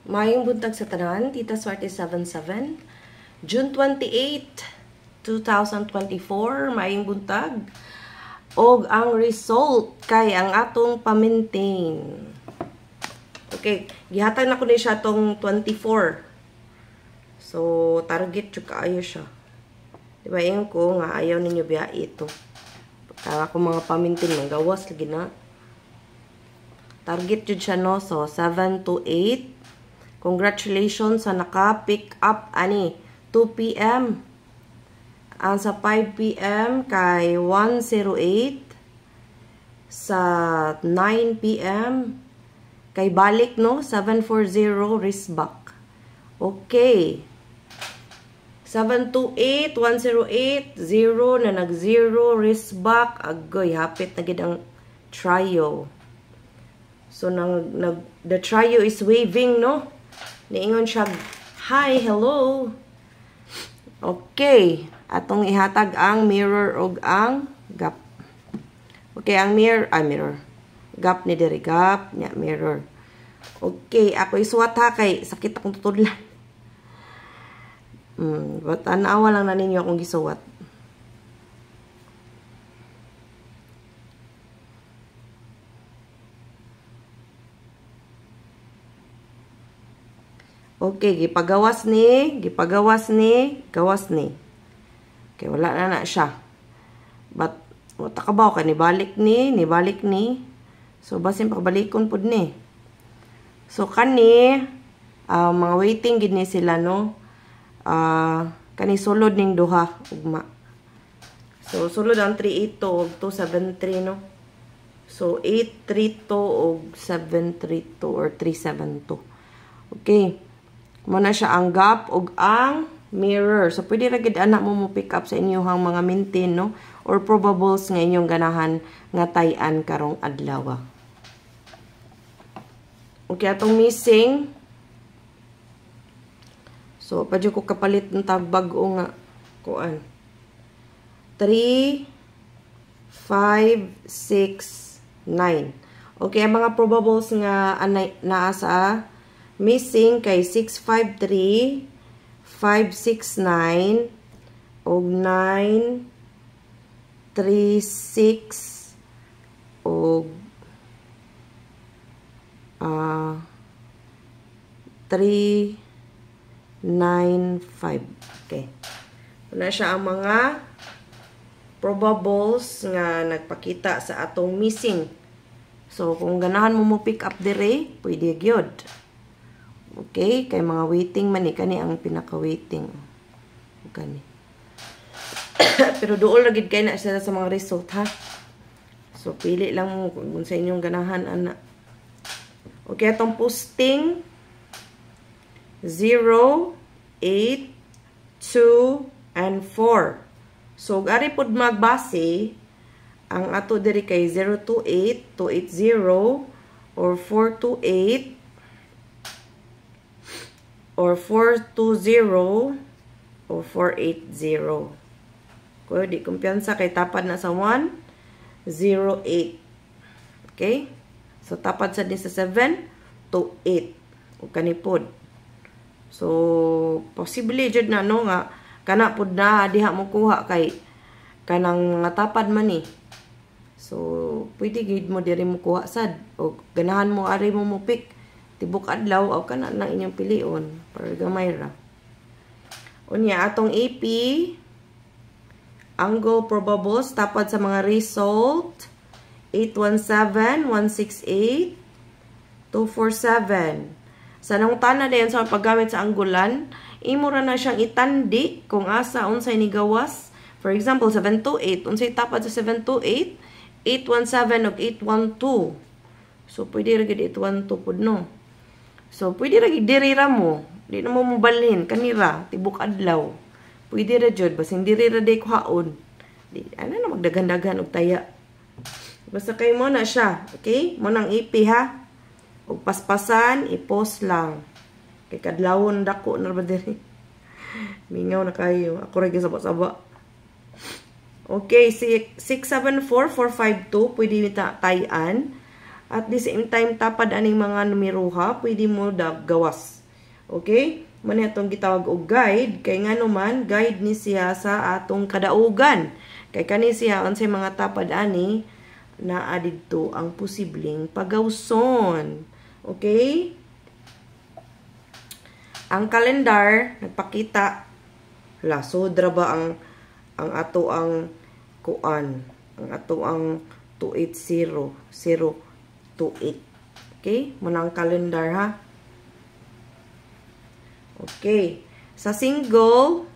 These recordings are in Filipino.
Mayong buntag sa tanan, Tita Swerte 77, June 28, 2024, mayong buntag. Og ang result kay ang atong pa-maintain. Okay, gihatag na ko ni siya tong 24. So, target yung kaayo siya. Diba yung ko nga ayaw ninyo biya ito. Kaya ako mga pa-maintain, magawas lagi na. Target yun siya, no? So, 7 to 8. Congratulations sa naka-pick up ani 2 p.m. Ang sa 5 p.m. kay 108. Sa 9 p.m. kay balik, no? 740 wristback. Okay. 728, 108, 0 na nag-0 wristback. Agoy, hapit na gid ang trio. So, the trio is waving, no? Niingon siya, hi, hello. Okay. Atong ihatag ang mirror o ang gap. Okay, ang mirror. Gap ni diri, gap niya, mirror. Okay, ako isuwat ha, kay sakit akong tutudlan. But tanawa lang na ninyo akong gisuwat. Okay, gipagawas ni. Gawas ni. Okay, wala na siya. But, wata ka ba? Nibalik ni. So, basin pagbalikon po ni. So, kani, mga waiting gini sila, no? Kani sulod ning duha, ugma. So, sulod ang 382 og 273, no? So, 832 og 732 or 372. Okay. Muna siya ang gap ug ang mirror. So, pwede ra gid anak mo pick up sa inyong mga maintain, no? Or probables nga inyong ganahan nga tay-an karong adlaw. Okay, atong missing. So, padyo ko kapalit ng bag-o nga kuan. 3, 5, 6, 9. Okay, ang mga probables nga naa sa missing kay 653, 569, og 9, 36, og 395. Okay. Una siya ang mga probables nga nagpakita sa atong missing. So, kung ganahan mo pick up dire, pwede gyud. Okay, kay mga waiting man kani ang pinaka-waiting. Kani. Pero dool ra gid kay na sila sa mga result, ha. So pili lang mo kung sa inyong ganahan ana. Okay, atong posting 0, 8, 2 and 4. So ari pud magbase ang ato diri kay 028, 280 or 428 or 420 or 480. Kung di kumpiyansa kay tapad na sa 108. Okay? So tapad sa din sa 7 to 8. O kanipod. So possibly jud na no nga kana pud na diha mo kuha kay kanang mga tapad man ni. So pwede gid mo diri mo kuha sad o ganahan mo ari mo pick tibok adlaw o kana na inyong pilion para gamay ra. Unya atong AP angle probables tapad sa mga result 817, 168, 247. Sa nang tana dayon sa paggamit sa anggulan, imo ra na siyang itandi kung asa unsay ni gawas. For example, 728, unsay tapad sa 728, 817 ug 812. So pwede ra gid 812 pud no. So, pwede ra dirira mo. Di na mo mabalhin. Kanira. Tibok adlaw. Pwede ra jud. Basta hindi ra day kuhaon. Ano na magdagan-dagan og taya. Basta kay mo na siya. Okay? Mo nang AP ha. Og paspasan, i-post lang. Kay kadlawon dako na ba diri. Mingaw na kayo. Ako ra gisaba-saba. Okay, 674452 pwede ni tayan. At the same time, tapad aning mga numero ha, pwede mo gawas. Okay? Man itong gitawag og guide, kay nga naman, guide ni siya sa atong kadaugan. Kay kani siya, unsay mga tapad ani, na adidto ang posibleng pagawson. Okay? Ang kalendar, nagpakita, sodra ba ang ato ang kuan, ang ato ang 280, 028. Okay? Muna ang calendar ha. Okay. Sa single,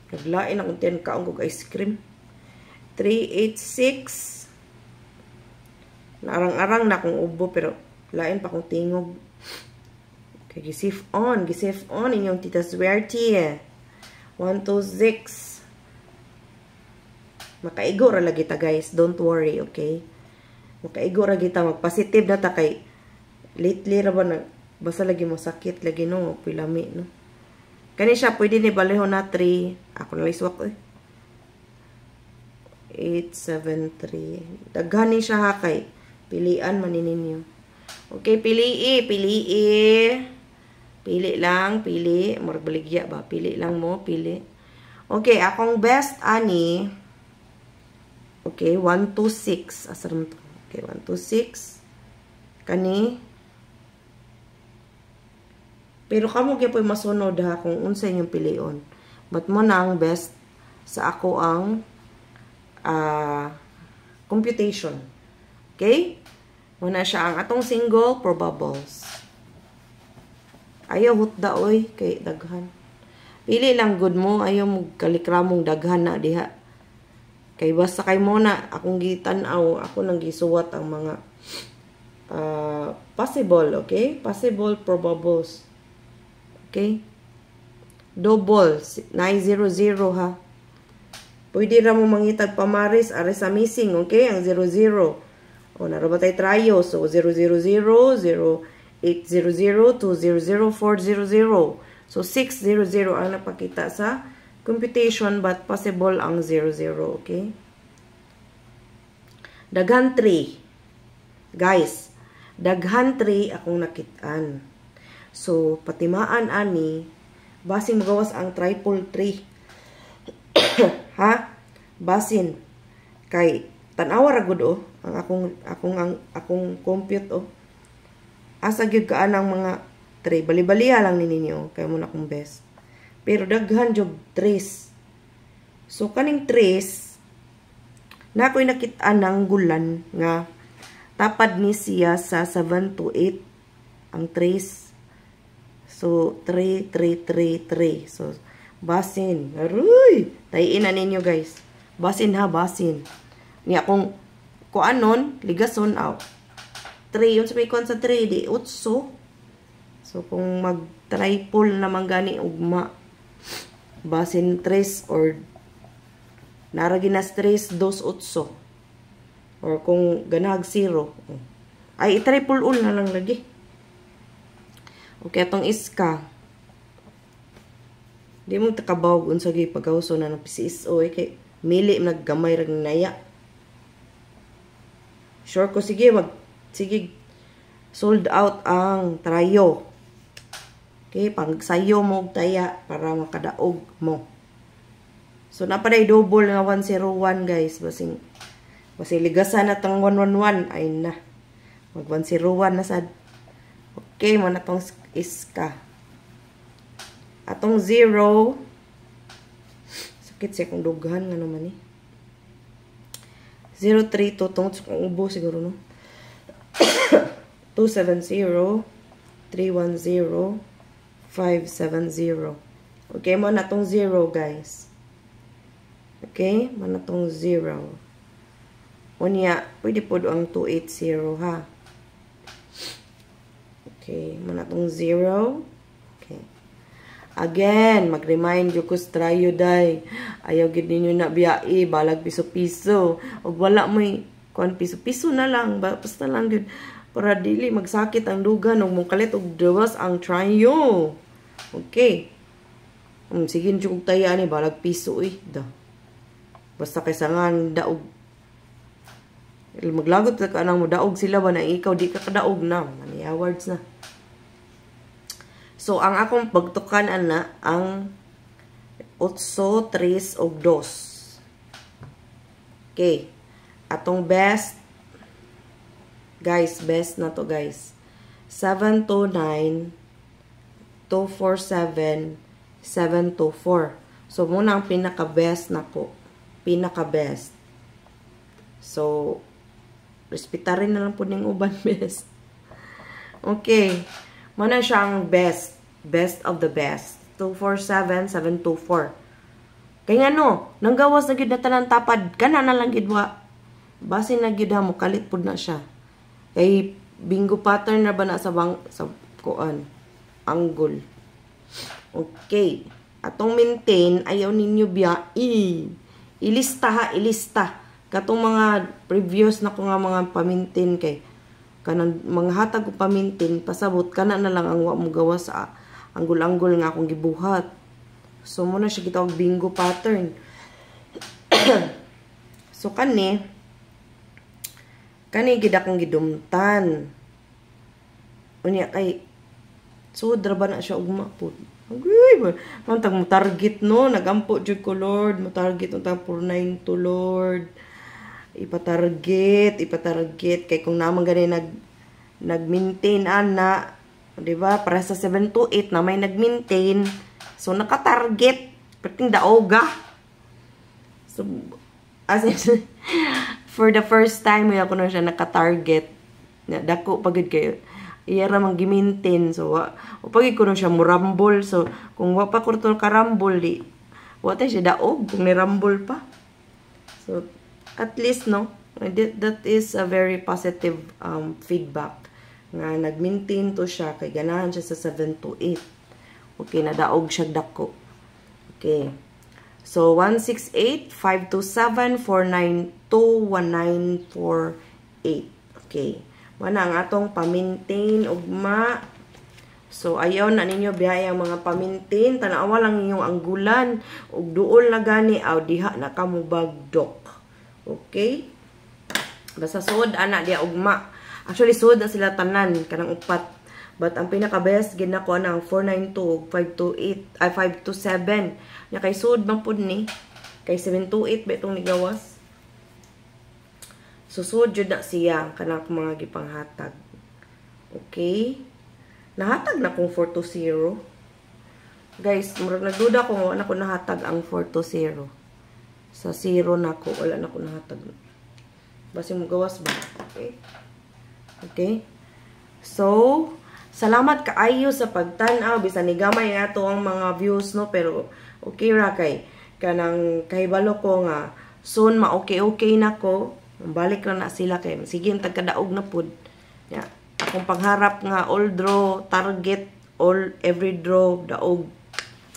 naglain akong 10 kaong kog ice cream. 386. Narang-arang na akong ubo, pero lain pa akong tingog. Okay, gisif on inyong tita Swerte. 126. Makaigo ra lagi ta guys, don't worry, okay? Makaigo ra kita, magpositive na ta kay lately ra ba na basta lagi mo sakit lagi no, pilami no. Kani siya pwede ni balehon na 3. Ako na liswak 873. Daghan ni siya ha kay pilian man ninyo. Okay, pili. Pili lang, pili. Murag baligya ba? Pili lang mo, pili. Okay, akong best ani. Okay, 126. Asar mo to. Okay, 126. Kani. Pero kamo gyud masunod ha kung unsa inyong pilion. But mo na ang best sa ako ang computation. Okay? Muna siya ang atong single probables. Ayaw hutda oy kay daghan. Pili lang good mo, ayaw mo kalikramong daghan na diha. Kay basta kay mo na akong gitan-aw, ako nang gisuwat ang mga possible, okay? Possible probables. Okay? Double 900 ha. Pwede ra mo mangitag pamaris are sa missing, okay? Ang 00. O narabatay trayo, so 000 800, 200, 400. So, 600 ang napakita sa computation but possible ang 00. Okay? Daghan 3. Guys, daghan 3 akong nakitaan. So, patimaan ani, basing magawas ang triple 3. Ha? Basin. Kay, tanawa ra gud ang akong compute asa gyud ka anang mga 3 bali-baliha lang ninyo kay mo na akong best, pero daghan jog 3. So kaning 3 na ako'y nakita ng gulan nga tapad ni siya sa 7 to 8 ang 3. So 3 3 3 3. So basin, aroy tayin na ninyo guys, basin ha, basin ni akong kuanon ligason out 3 yun sa may kon sa 3 di 8. So kung mag triple naman gani ugma basin 3 or naragi na 3 2 8 or kung ganag 0 ay triple ul na lang lagi. Okay, atong iska di mo takabawag unsa gyud pagawso na ng PCSO kay mili naggamay ra naya. Sure ko sige sold out ang trayo. Okay, pang sayo mo taya para makadaog mo. So napaday double nga 101 guys, basing ligasan na tang 111 ay na. Mag 101 na sad. Okay, mo na tong iska. Atong 0 sakit siya kung dughan nga naman 03 tutong ubo siguro no. 270 310 570. Okay, mo na tong 0 guys. Okay, mo na tong 0. Unya, pwede po ang 280 ha. Okay, mo na tong 0. Okay. Again, mag-remind yung kustrayo day. Ayaw gid ninyo na biyai, balag piso-piso. O wala mo'y kuan piso-piso na lang. Basta lang yun. Para dili magsakit ang dugan. O mong kalit og dawas ang trayo. Okay. Sige nyo kong taya ni, balag piso eh. Da. Basta kaysa nga daog. Maglagot ka nang mudaog sila ba na ikaw di ka kadaog na. Mani awards na. So, ang akong pagtukan ana, ang 8, 3, o 2. Okay. Atong best, guys, best na to guys. 7, 2, 9, 2, 4, 7, 7, 2, 4. So, muna ang pinaka-best na ko. Pinaka-best. So, respetarin na lang po ng uban best. Okay. Muna siya ang best. Best of the best. 2, 4, 7, 7, 2, 4. Kaya nga no, nanggawas na gid na tanan tapad. Kana na lang gid wa. Base na gid mo, kalit po na siya. Kay bingo pattern na ba na sa kuan? Angle. Okay. Atong maintain, ayaw ninyo biya. Ilista ha, ilista. Katong mga previous na ko nga mga pamintin kay kanang mga hatag ko pamintin, pasabot kana na lang ang wa mo gawa sa anggol-anggol nga akong gibuhat. So muna siya gitawag bingo pattern. So kani gid akong gidumtan. Unya kay sudra ba na siya ugma pud. Agay, mantag mo target no, nagampo jud ko Lord, mo target untang 49 to Lord. Ipatarget kay kung naman gani nag-maintain ana, 'di ba? Para sa 7 to 8 na may nag-maintain. So naka-target perting daoga. So as in, for the first time ako na siya naka-target. Dako pagid kayo. Iya ra man gi-maintain. So pagid ko na siya murambol. So kung wa pa ko karambol di wa ta siya daog kung ni rambol pa. So at least, no, that is a very positive feedback. Nga, nag-maintain to siya, kay ganahan siya sa 7 to 8. Okay, nadaog siya dako. Okay. So, 168, 527, 492, 1948. Okay. Mana ang atong pamintain, ugma. So, ayaw na ninyo biyayang mga pamintain. Tanawa lang ninyong anggulan. Ug duol na gani, aw diha na kamubagdok. Okay? Basta suod, anak dia ugma. Actually, suod na sila tanan, kanang upat. But ang pinaka-best, ginako ng 492, 528, ay 527. Nya kay suod bang pud ni? Kay 728 ba itong nigawas? So, suod jud na siya, kanang mga gipanghatag. Okay? Nahatag na kong 420. Guys, murag nagduda ko, wala na ko nahatag ang 420. Sa 0 na ko, wala na ko nahatag. Basi mo gawas ba? Okay? Okay? So, salamat kaayo sa pagtanaw. Bisan ni gamay nga to ang mga views, no? Pero, okay ra kay. Kanang kahibalo ko nga, soon ma-okay-okay na ko. Balik na sila kay. Sige, tagkadaog na pud. Yeah. Akong pangharap nga, all draw, target, all, every draw, daog.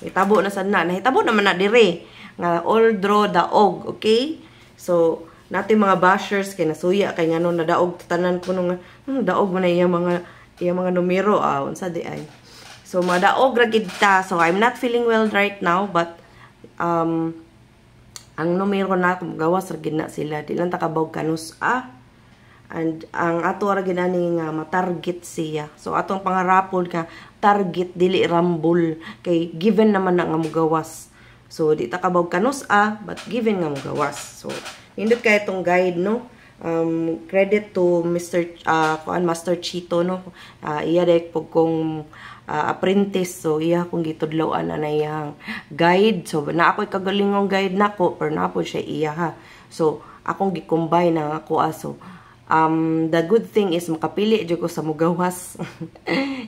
Hitabo na sana. Nahitabo naman na dire. Nga all draw daog, okay? So, natin mga bashers kay nasuya kay ngano na daog tanan ko nung daog man na iya mga numero unsa di ay. So, mga daog ra gid ta. So, I'm not feeling well right now but ang numero na gawas ra gid na sila. Di lang ta kabawg kanus and ang ato ra gid ani nga matarget siya. So, atong pangarapon ka target dili rambol kay given naman na nga mogawas. So, di ta kabawg kanus but given nga mo gawas. So, indot kay itong guide, no? Credit to Master Chito, no? Iya dek pag kong apprentice. So, iya kong gitudlawan na iyang guide. So, na ako'y kagalingong guide na ko, pero na po siya iya ha. So, akong gi-combine na ako aso. The good thing is makapili dyan ko sa mugawas.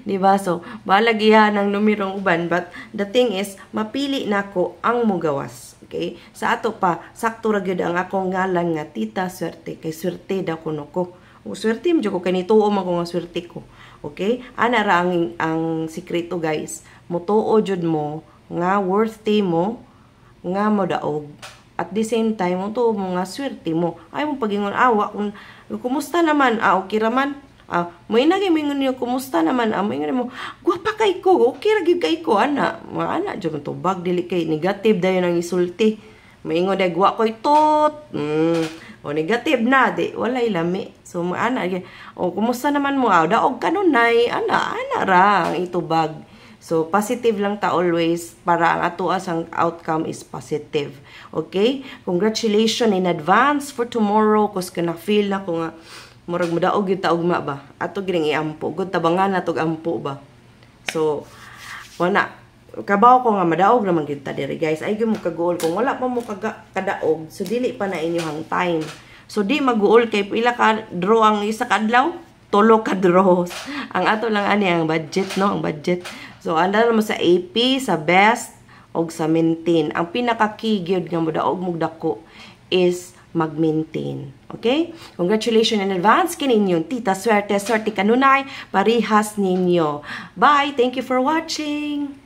Diba? So, balag iya ng numerong uban. But, the thing is, mapili na ko ang mugawas. Okay? Sa ato pa, sakto ra gyud ang akong ngalan nga Tita Swerte. Kay swerte daw kuno ko. O swerte mo dyan ko, kanituo man ko nga swerte ko. Okay? Ana ra ang sikreto guys. Mutuo jud mo, nga worthy mo, nga modaog. At the same time, mutuo mo nga swerte mo. Ay mo pagingon awa kung kumusta naman? Okay raman. Mo inagi mingon niyo kumusta naman? Mo ingon mo, gwapa kay ko. Okay ra gyud kay ko ana. Mga ana jud to bag dili kay negative dayon ang isulti. Mo ingon day gwa koy tot. O negative na, di walay lami. So ana o kumusta naman mo? Daog kanunay, ana ra ang itubag. So positive lang ta always para ang atuas ang outcome is positive. Okay? Congratulations in advance for tomorrow kus kana feel na ko nga murag modaog gyud ta ugma ba. Ato gining iampo, gud tabangan natog ampo ba. So wala kabaw ko nga madaog naman gyud ta diri guys. Ay gyud mo kagool kung wala pa mo kadaog, so dili pa na inyong time. So di maguol kay pila ka draw ang isa ka adlaw, 3 ka draws. Ang ato lang ani ang budget no, ang budget. So anda naman sa AP, sa best og sa maintain. Ang pinaka key gyud nga modaog mo dako is mag-maintain. Okay? Congratulations in advance kaninyong tita swerte kanunay parihas ninyo. Bye. Thank you for watching.